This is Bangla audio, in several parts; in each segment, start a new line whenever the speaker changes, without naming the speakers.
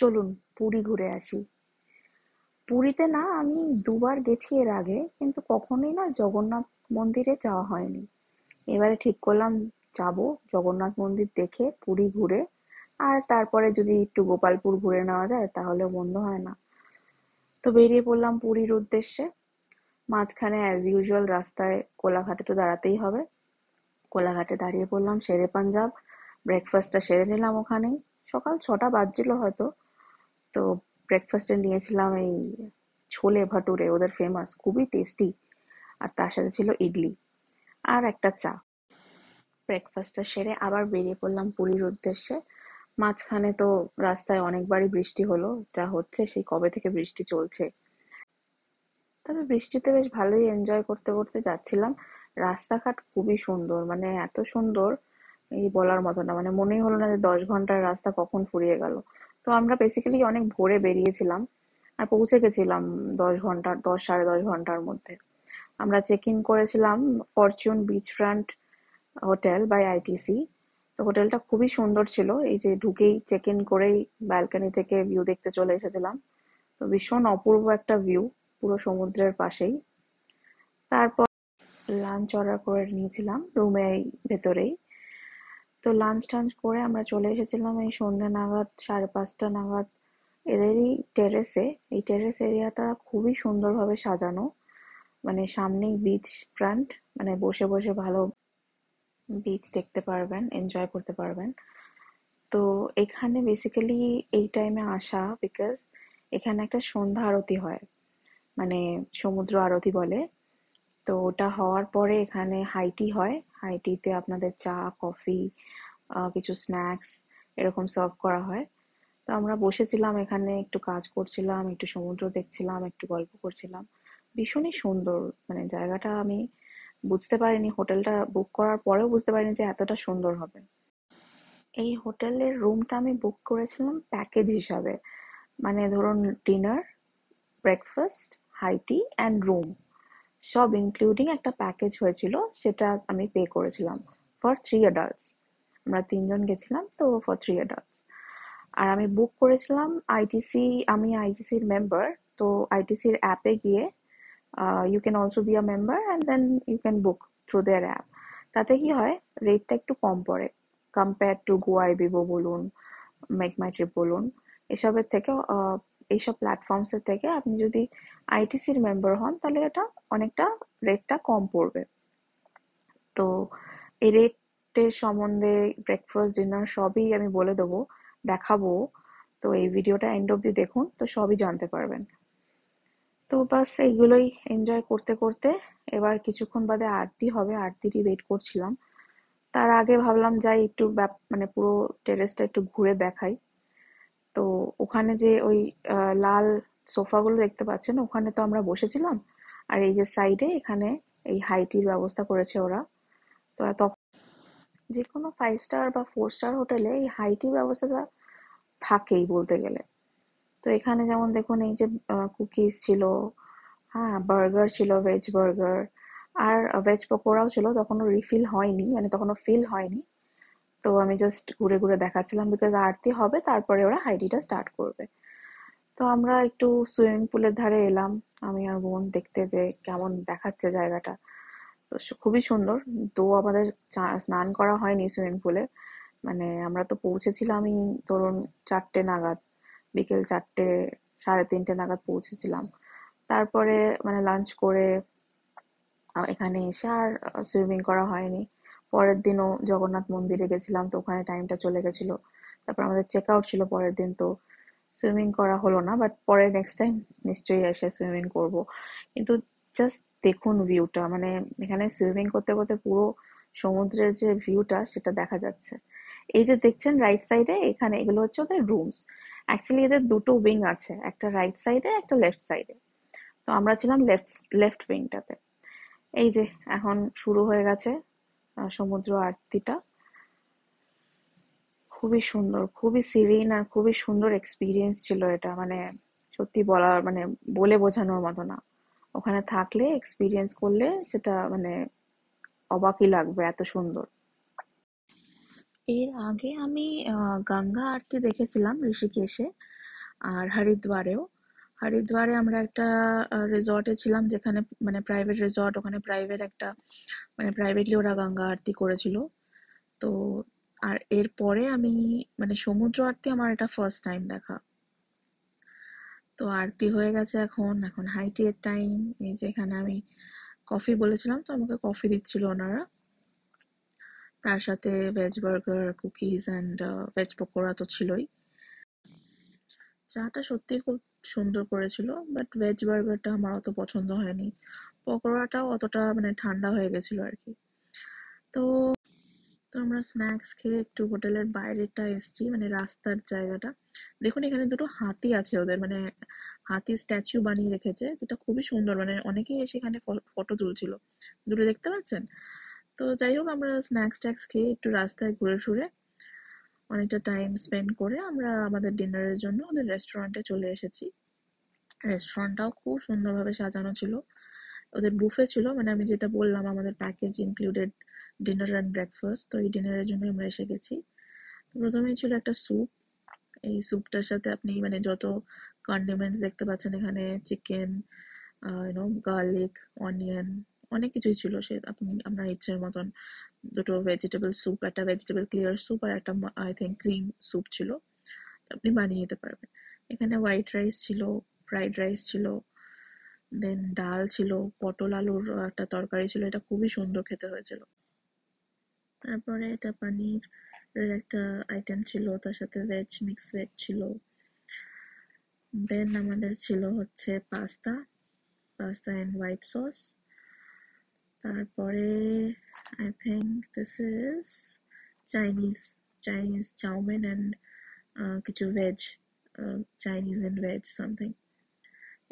চলুন পুরী ঘুরে আসি। পুরীতে না আমি দুবার গেছি এর আগে, কিন্তু কখনোই না জগন্নাথ মন্দিরে যাওয়া হয়নি। এবারে ঠিক করলাম যাব, জগন্নাথ মন্দির দেখে পুরী ঘুরে আর তারপরে যদি একটু গোপালপুর ঘুরে নেওয়া যায় তাহলে মন্দ হয় না। তো বেরিয়ে পড়লাম পুরীর উদ্দেশ্যে। মাঝখানে অ্যাজ ইউজুয়াল রাস্তায় কোলাঘাটে তো দাঁড়াতেই হবে। কোলাঘাটে দাঁড়িয়ে পড়লাম শেরে পাঞ্জাব, ব্রেকফাস্টটা সেরে নিলাম ওখানেই। সকাল 6টা বাজছিল হয়তো। তো ব্রেকফাস্টে নিয়েছিলাম এই ছোলে ভাটুরে, ওদের ফেমাস, খুবই টেস্টি। আর তার সাথে ছিল ইডলি আর একটা চা। ব্রেকফাস্টটা সেরে আবার বেরিয়ে পড়লাম পুরীর উদ্দেশ্যে। মাঝখানে তো রাস্তায় অনেকবারই বৃষ্টি হলো, যা হচ্ছে সেই কবে থেকে বৃষ্টি চলছে। তবে বৃষ্টিতে বেশ ভালোই এনজয় করতে করতে যাচ্ছিলাম। রাস্তাঘাট খুবই সুন্দর, মানে এত সুন্দর এই বলার মতো না, মানে মনেই হলো না যে 10 ঘন্টার রাস্তা কখন ফুরিয়ে গেল। তো আমরা বেসিক্যালি অনেক ভোরে বেরিয়েছিলাম আর পৌঁছে গেছিলাম 10 ঘন্টা, 10 সাড়ে 10 ঘন্টার মধ্যে। আমরা চেক ইন করেছিলাম Fortune beach front hotel by ITC. তো হোটেলটা খুবই সুন্দর ছিল, এই যে ঢুকেই চেক ইন করেই ব্যালকনি থেকে ভিউ দেখতে চলে এসেছিলাম। তো ভীষণ অপূর্ব একটা ভিউ, পুরো সমুদ্রের পাশেই। তারপর লাঞ্চ অর্ডার করে নিয়েছিলাম রুমের ভেতরেই। তো লাঞ্চ টাঞ্চ করে আমরা চলে এসেছিলাম এই সন্ধ্যে নাগাদ, 5:30 নাগাদ এদেরই টেরেসে। এই টেরেস এরিয়াটা খুবই সুন্দরভাবে সাজানো, মানে সামনেই বিচ ফ্রন্ট, মানে বসে বসে ভালো বিচ দেখতে পারবেন, এনজয় করতে পারবেন। তো এখানে বেসিক্যালি এই টাইমে আসা বিকজ এখানে একটা সন্ধ্যা আরতি হয়, মানে সমুদ্র আরতি বলে। তো ওটা হওয়ার পরে এখানে হাই টি হয়। হাই টিতে আপনাদের চা, কফি, কিছু স্ন্যাক্স এরকম সার্ভ করা হয়। তো আমরা বসেছিলাম এখানে, একটু কাজ করছিলাম, একটু সমুদ্র দেখছিলাম, একটু গল্প করছিলাম। ভীষণই সুন্দর, মানে জায়গাটা আমি বুঝতে পারিনি, হোটেলটা বুক করার পরেও বুঝতে পারিনি যে এতটা সুন্দর হবে। এই হোটেলের রুমটা আমি বুক করেছিলাম প্যাকেজ হিসাবে, মানে ধরুন dinner, breakfast, high tea and room সব ইনক্লুডিং একটা প্যাকেজ হয়েছিল, সেটা আমি পে করেছিলাম ফর 3 অ্যাডাল্টস। আমরা 3 জন গেছিলাম তো, ফর 3 অ্যাডাল্টস। আর আমি বুক করেছিলাম আইটিসি, আমি আইটিসির মেম্বার। তো আইটিসির অ্যাপে গিয়ে you can also be a member and then you can book through their app. তাতে কি হয়, রেটটা একটু কম পড়ে কম্পেয়ার টু গোয়াই বিবো বলুন, মেক মাই ট্রিপ বলুন, এসবের থেকে। এইসব প্ল্যাটফর্মসের থেকে আপনি যদি আইটিসির মেম্বার হন তাহলে এটা অনেকটা রেটটা কম পড়বে। তো এই রেটের সম্বন্ধে ব্রেকফাস্ট ডিনার সবই আমি বলে দেবো, দেখাবো। তো এই ভিডিওটা এন্ড অব্দি দেখুন, তো সবই জানতে পারবেন। তো বাস এইগুলোই এনজয় করতে করতে এবার কিছুক্ষণ বাদে আরতি হবে, আরতিরই ওয়েট করছিলাম। তার আগে ভাবলাম যাই একটু মানে পুরো টেরেসটা একটু ঘুরে দেখাই। তো ওখানে যে ওই লাল সোফাগুলো দেখতে পাচ্ছেন, ওখানে তো আমরা বসেছিলাম। আর এই যে সাইডে এখানে এই হাইটির ব্যবস্থা করেছে ওরা। তো তখন যে কোনো 5 স্টার বা 4 স্টার হোটেলে এই হাইটির ব্যবস্থাটা থাকেই বলতে গেলে। তো এখানে যেমন দেখুন এই যে কুকিজ ছিল, হ্যাঁ বার্গার ছিল, ভেজ বার্গার, আর ভেজ পকোড়াও ছিল, তখনও রিফিল হয়নি, মানে তখনও ফিল হয়নি। তো আমি জাস্ট ঘুরে ঘুরে দেখাচ্ছিলাম বিকজ আরতি হবে তারপরে ওরা হাইটিটা স্টার্ট করবে। তো আমরা একটু সুইমিং পুলের ধারে এলাম, আমি আর বোন, দেখতে যে কেমন দেখাচ্ছে জায়গাটা। তো খুবই সুন্দর। তো আমাদের স্নান করা হয়নি সুইমিং পুলে, মানে আমরা তো পৌঁছেছিলামই ধরুন 4টে নাগাদ, বিকেল 4টে, সাড়ে 3টে নাগাদ পৌঁছেছিলাম। তারপরে মানে লাঞ্চ করে এখানে এসে আর সুইমিং করা হয়নি। পরের দিনও জগন্নাথ মন্দিরে গেছিলাম, তো ওখানে টাইমটা চলে গেছিল। তারপর আমাদের চেক আউট ছিল পরের দিন, তো সুইমিং করা হলো না, বাট পরে নেক্সট টাইম নিশ্চয়ই এসে সুইমিং করব। কিন্তু জাস্ট দেখুন ভিউটা, মানে এখানে সুইমিং করতে করতে পুরো সমুদ্রের যে ভিউটা সেটা দেখা যাচ্ছে। এই যে দেখছেন রাইট সাইডে, এখানে এগুলো হচ্ছে ওদের রুমস। অ্যাকচুয়ালি এদের দুটো উইং আছে, একটা রাইট সাইডে একটা লেফট সাইডে। তো আমরা ছিলাম লেফট লেফট উইংটাতে। এই যে এখন শুরু হয়ে গেছে সমুদ্র আরতিটা। খুবই সুন্দর, খুবই সিরিন আর খুবই সুন্দর এক্সপিরিয়েন্স ছিল এটা, মানে সত্যি বলার, মানে বলে বোঝানোর মতো না। ওখানে থাকলে এক্সপিরিয়েন্স করলে সেটা মানে অবাকই লাগবে, এত সুন্দর। এর আগে আমি গঙ্গা আরতি দেখেছিলাম ঋষিকেশে। আর হরিদ্বারে আমরা একটা রিসর্টে ছিলাম, যেখানে মানে প্রাইভেট রিসর্ট, ওখানে প্রাইভেট একটা মানে প্রাইভেটলি ওরা গঙ্গা আরতি করেছিল। তো আর এরপরে আমি মানে সমুদ্র আরতি আমার এটা ফার্স্ট টাইম দেখা। তো আরতি হয়ে গেছে, এখন এখন হাই টি এর টাইম। এই যে এখানে আমি কফি বলেছিলাম, তো আমাকে কফি দিচ্ছিল ওনারা, তার সাথে veg burger, cookies and veg pakora তো ছিলই। চাটা সত্যি খুব সুন্দর করেছিল, বাট ভেজ বার্গারটা আমার অত পছন্দ হয়নি। পকোড়াটাও অতটা মানে ঠান্ডা হয়ে গেছিল আর কি। তো তো আমরা স্ন্যাক্স খেয়ে একটু হোটেলের বাইরেটা এসেছি, মানে রাস্তার জায়গাটা। দেখুন এখানে দুটো হাতি আছে, ওদের মানে হাতি স্ট্যাচু বানিয়ে রেখেছে, যেটা খুবই সুন্দর, মানে অনেকেই এসে এখানে ফটো তুলছিল। দুটো দেখতে পাচ্ছেন? তো যাই হোক, আমরা স্ন্যাক্স ট্যাক্স খেয়ে একটু রাস্তায় ঘুরে ঘুরে অনেকটা টাইম স্পেন্ড করে আমরা আমাদের ডিনারের জন্য ওদের রেস্টুরেন্টে চলে এসেছি। রেস্টুরেন্টটাও খুব সুন্দরভাবে সাজানো ছিল। ওদের বুফে ছিল, মানে আমি যেটা বললাম আমাদের package included dinner and breakfast. তো এই ডিনারের জন্য আমরা এসে গেছি। তো প্রথমেই ছিল একটা স্যুপ। এই স্যুপটার সাথে আপনি মানে যত কন্ডিমেন্টস দেখতে পাচ্ছেন এখানে, চিকেন, গার্লিক, অনিয়ন, অনেক কিছুই ছিল। সে আপনি আপনার ইচ্ছের মতন দুটো ভেজিটেবল স্যুপ, একটা ভেজিটেবল ক্লিয়ার স্যুপ আর একটা আই থিঙ্ক ক্রিম স্যুপ ছিল, আপনি বানিয়ে নিতে পারবেন। এখানে হোয়াইট রাইস ছিল, ফ্রাইড রাইস ছিল, দেন ডাল ছিল, পটল আলুর একটা তরকারি ছিল, এটা খুবই সুন্দর খেতে হয়েছিল। তারপরে এটা পানির একটা আইটেম ছিল, তার সাথে ভেজ মিক্স ভেজ ছিল। দেন আমাদের ছিল হচ্ছে pasta, pasta and white sauce. তারপরে I think this is Chinese, Chinese chowmein and কিছু veg, Chinese and veg something.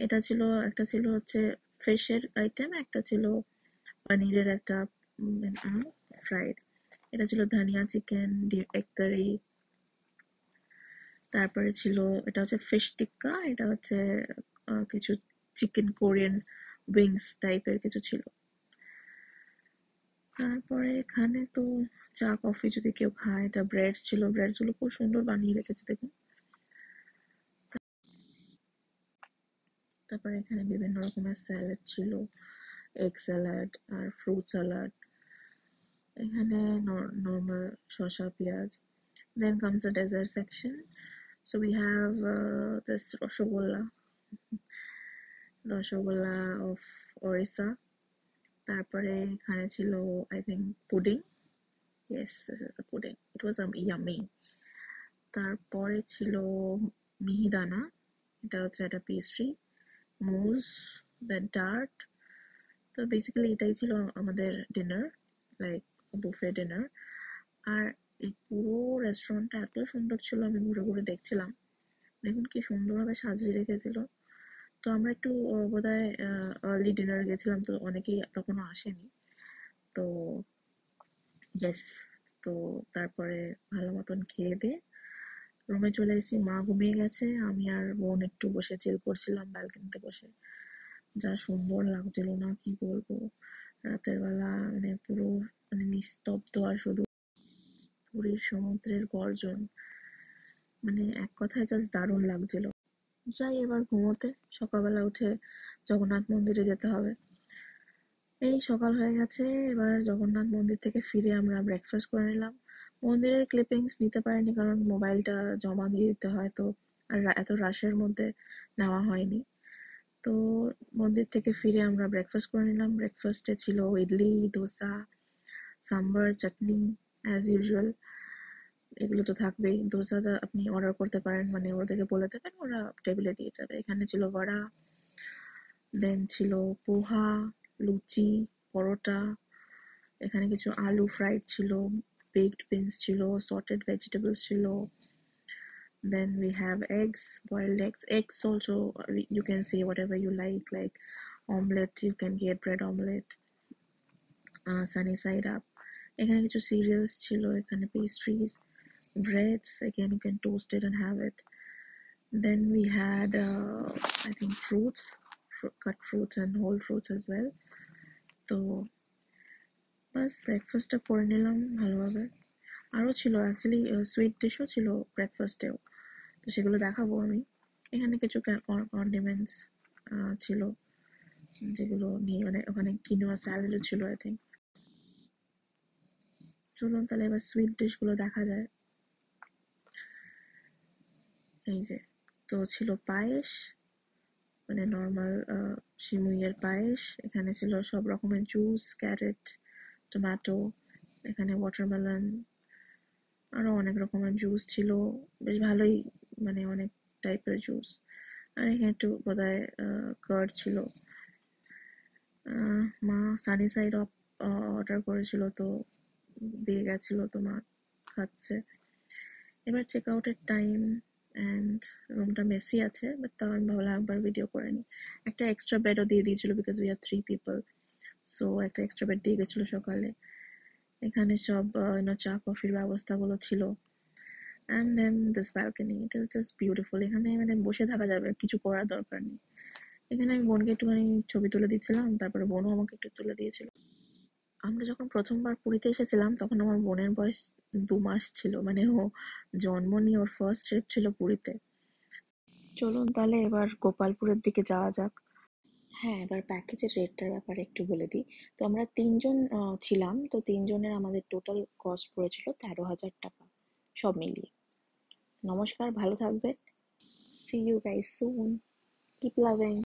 এটা ছিল, একটা ছিল হচ্ছে ফিশের আইটেম, একটা ছিল পনিরের একটা ফ্রাইড। এটা ছিল ধনিয়া চিকেন, এগ কারি। তারপরে ছিল, এটা হচ্ছে ফিশ টিক্কা, এটা হচ্ছে কিছু চিকেন কোরিয়ান উইংস টাইপের কিছু ছিল। তারপরে এখানে তো চা কফি যদি কেউ খায়, এটা ব্রেডস ছিল, ব্রেডস গুলো খুব সুন্দর বানিয়ে রেখেছে দেখুন। তারপরে এখানে বিভিন্ন রকমের স্যালাড ছিল, এগ স্যালাড আর ফ্রুট স্যালাড। এখানে নর্মাল শসা পেঁয়াজ। Then comes the dessert section. So we have this rasgulla of Orissa. তারপরে এখানে ছিল I think pudding. Yes, this is the pudding. It was yummy. তারপরে ছিল মিহিদানা, এটা হচ্ছে একটা পেস্ট্রি, মুজ, দ্য ডার্ট। তো বেসিক্যালি এটাই ছিল আমাদের ডিনার, লাইক বুফে ডিনার। আর এই পুরো রেস্টুরেন্টটা এত সুন্দর ছিল, আমি ঘুরে ঘুরে দেখছিলাম, দেখুন কি সুন্দরভাবে সাজিয়ে রেখেছিল। তো আমরা একটু বোধহয় আর্লি ডিনার গেছিলাম, তো অনেকেই তখনও আসেনি। তো ইয়েস, তো তারপরে ভালো মতন খেয়ে দিয়ে রুমে চলে এসেছি। মা ঘুমিয়ে গেছে, আমি আর বোন একটু বসে চিল করছিলাম ব্যালকনিতে বসে। যা সুন্দর লাগছিল না কি বলবো, রাতের বেলা মানে পুরো মানে নিস্তব্ধ, আর শুধু পুরীর সমুদ্রের গর্জন, মানে এক কথায় জাস্ট দারুণ লাগছিল। যাই এবার ঘুমোতে, সকালবেলা উঠে জগন্নাথ মন্দিরে যেতে হবে। এই সকাল হয়ে গেছে, এবার জগন্নাথ মন্দির থেকে ফিরে আমরা ব্রেকফাস্ট করে নিলাম। মন্দিরের ক্লিপিংস নিতে পারিনি, কারণ মোবাইলটা জমা দিয়ে দিতে হয়, তো আর এত রাশের মধ্যে নেওয়া হয়নি। তো মন্দির থেকে ফিরে আমরা ব্রেকফাস্ট করে নিলাম। ব্রেকফাস্টে ছিল ইডলি, ধোসা, সাম্বার, চাটনি, অ্যাজ ইউজুয়াল। এগুলো তো থাকবেই। ধোসাটা আপনি অর্ডার করতে পারেন, মানে ওদেরকে বলে দেবেন, ওরা টেবিলে দিয়ে যাবে। এখানে ছিল বড়া, দেন ছিল পোহা, লুচি, পরোটা। এখানে কিছু আলু ফ্রাইড ছিল, বেকড বিনস ছিল, সটেড ভেজিটেবলস ছিল। Then we have eggs, boiled eggs. Eggs also, you can say whatever you like omelette, you can get bread omelette, sunny side up. এখানে কিছু cereals ছিল, এখানে pastries, breads, again you can toast it and have it. Then we had I think fruits, cut fruits and whole fruits as well. তো বাস ব্রেকফাস্টটা করে নিলাম ভালোভাবে। আরও ছিল অ্যাকচুয়ালি সুইট ডিশও ছিল ব্রেকফাস্টেও, তো সেগুলো দেখাবো আমি।
এখানে কিছু কন্ডিমেন্টস ছিল, যেগুলো নিয়ে মানে ওখানে কিনোয়া স্যালাডও ছিল আই থিঙ্ক। চলুন তাহলে এবার সুইট ডিশগুলো দেখা যায়। এই যে, তো ছিল পায়েস, মানে নর্মাল সিমুইয়ের পায়েস। এখানে ছিল সব রকমের জুস, ক্যারেট, টমেটো, এখানে ওয়াটারমেলন, আরো অনেক রকমের জুস ছিল। বেশ ভালোই, মানে অনেক টাইপের জুস। আর এখানে একটু বোধহয় কার্ড ছিল। মা সানি সাইড আপ অর্ডার করেছিল, তো দিয়ে গেছিল, তো মা খাচ্ছে। এবার চেক আউটের টাইম, অ্যান্ড রুমটা মেসি আছে, বাট তাও আমি ভাবলাম একবার ভিডিও করে নিই। একটা এক্সট্রা বেডও দিয়ে দিয়েছিল, because we are 3 people, so একটা এক্সট্রা বেড দিয়ে গেছিলো সকালে। এখানে সব চা কফির ব্যবস্থাগুলো ছিল। And then this balcony, it is just beautiful. এখানে মানে বসে থাকা যাবে, কিছু করার দরকার নেই। এখানে আমি বোনকে একটুখানি ছবি তুলে দিচ্ছিলাম, তারপরে বোনও আমাকে একটু তুলে দিয়েছিল। আমরা যখন প্রথমবার পুরীতে এসেছিলাম তখন আমার বোনের বয়স 2 মাস ছিল, মানে ও জন্ম নিয়ে ওর ফার্স্ট ট্রিপ ছিল পুরীতে। চলুন তাহলে এবার গোপালপুরের দিকে যাওয়া যাক। হ্যাঁ, এবার প্যাকেজের রেটটার ব্যাপারে একটু বলে দিই। তো আমরা 3 জন ছিলাম, তো 3 জনের আমাদের টোটাল কস্ট পড়েছিল 13,000 টাকা সব মিলিয়ে। নমস্কার, ভালো থাকবেন। See you guys soon, keep loving.